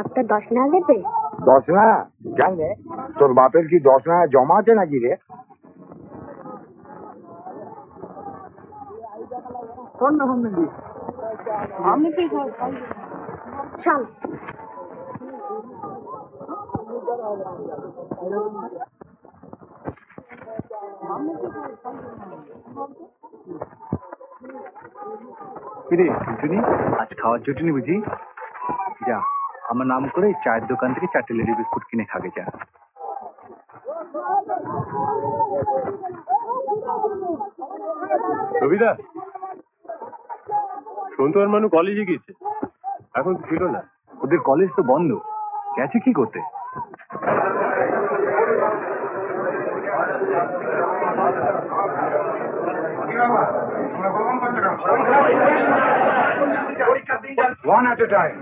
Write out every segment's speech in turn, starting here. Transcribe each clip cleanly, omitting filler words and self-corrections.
একটা 10 না দেবে? 10 না জানলে তোর বাপের কি 10 না জমা আছে নাকি রে? আমি কি চল কিরে টুনটুনি, আজ খাওয়ার জুটুনি বুঝি? যা, আমার নাম করে চায়ের দোকান থেকে 4টে লেডি বিস্কুট কিনে খাবে যা। রবিদা, সন্তু আর মানু কলেজে গেছে, এখন ছিল না। ওদের কলেজ তো বন্ধ, গেছে কি করতে? ওয়ান এট এ টাইম।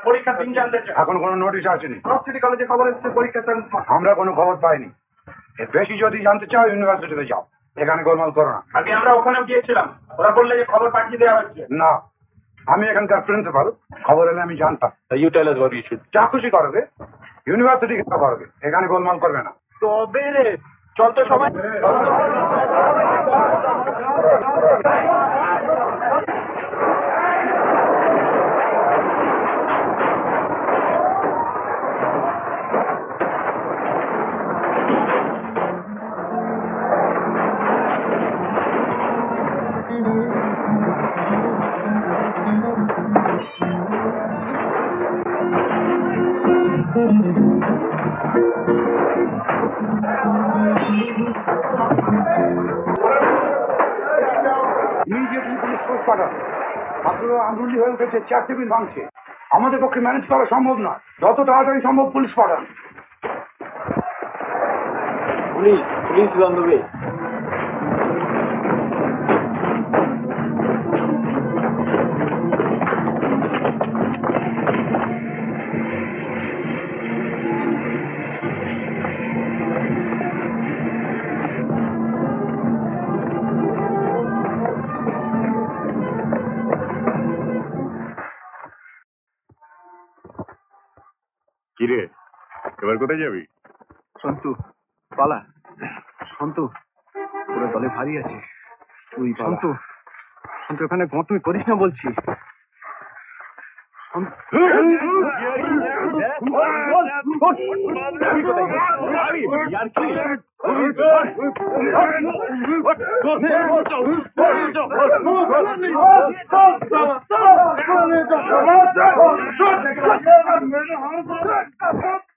পরীক্ষার দিন জানতে চাই। এখন কোনো নোটিশ আসেনি। সিটি কলেজে খবর এসেছে পরীক্ষা। আমরা কোনো খবর পাইনি। এর বেশি যদি জানতে চাও ইউনিভার্সিটিতে যাও, এখানে গোলমাল করো না। আগে আমরা ওখানেও গিয়েছিলাম, ওরা বললে যে খবর পাঠিয়ে দেওয়া হচ্ছে। না, আমি এখানকার প্রিন্সিপাল, খবর এলে আমি জানতাম। You tell us what you should. যা খুশি করবে, ইউনিভার্সিটি কেন করবে, এখানে গোলমাল করবে না। তবে রে, চল তো সবাই। ইমিডিয়েটলি পুলিশ ফোর্স পাঠান। ছাত্ররা আন্দোলন হয়ে উঠেছে, চেয়ার টেবিল ভাঙছে। আমাদের পক্ষে ম্যানেজ করা সম্ভব নয়, যত তাড়াতাড়ি সম্ভব পুলিশ পাঠান। পুলিশ বান্ধবী। কিরে, এবার কোথায় যাবি? সন্তু পালা, সন্তু পুরো দলে ভারী আছে। তুই সন্তু, সন্তু এখানে গন্তমি করিস না বলছি। Stop!